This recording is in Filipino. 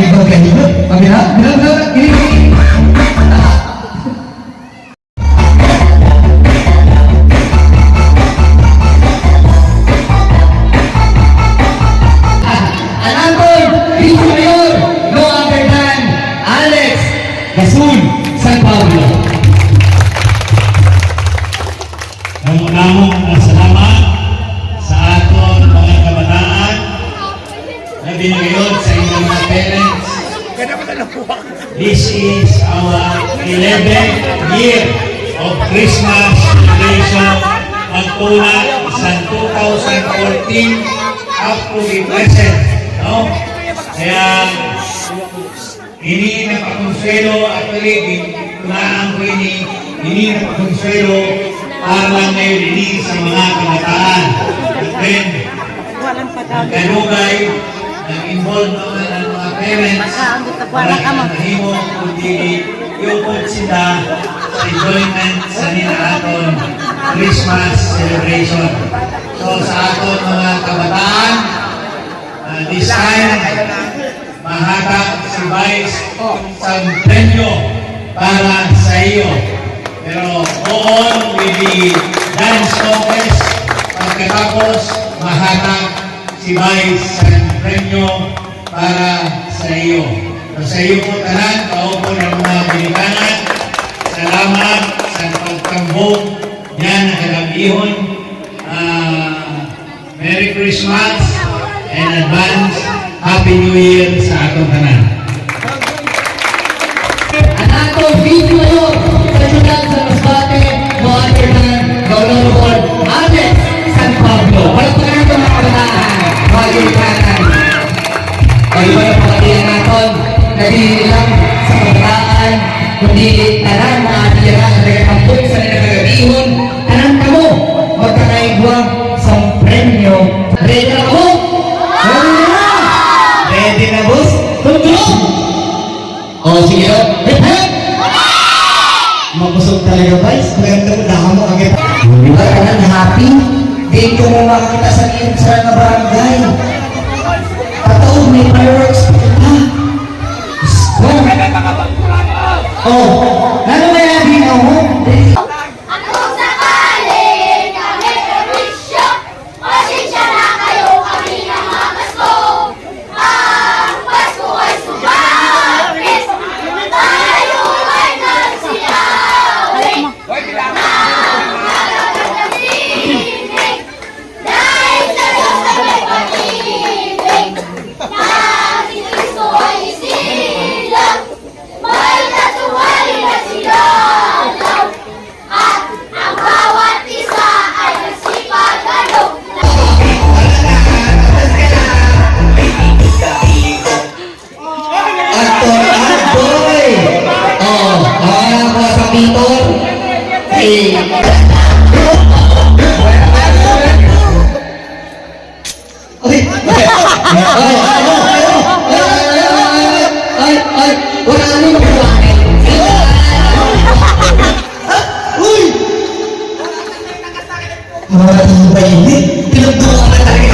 ibang ganito. Pagkira, gini. Another Vice Mayor, no other than Alex Gasul San Pablo. Namong salamat sa aton mga kabataan na binigayod sa inyong mga parents. This is our 11th year of Christmas celebration magtula sa 2014 up to the present. No? Kaya ini na pakonsuelo actually tunaan ko ini na pakonsuelo para lang ngayon ini sa mga kabataan. At then, ang kanugay, nag-involve naman ang mga parents para kanahimo kundi iupod sila sa enjoyment sa nila aton Christmas celebration. So sa aton mga kabataan, this time, mahatag si Vice sa premyo para sa iyo. Pero on with the dance contest, pagkatapos mahatag si Vice sa premyo para sa iyo. So sa iyo po tanan, kaupo ng mga binikanan, salamat sa pagtambong yan na kalabihon. Merry Christmas and advance Happy New Year sa atong tanan. Another Vice Mayor, President sa Masbate, no other than the Honorable Alex San Pablo. Palagpagan ito mga kabataan, mga ginikanan. O iba na pagkatiyan natin, naging lang sa kabataan, kundi tanan mga atira na nagkakampun sa nagkakabihon, tanan ka mo, magkakaigwang sa premyo. Ready na mo? Ready na, boss? Tulong! O sige, repent! Mabusog talaga, Vice. Maganda mo, daka mo agad. Wala ka na, happy. Game ko mo makakita sa iyong sa na barangay. Kataon, may fireworks. Oh, ano ba yan, Dino mo? Mga tayo ba hindi? Pinagbuka na talaga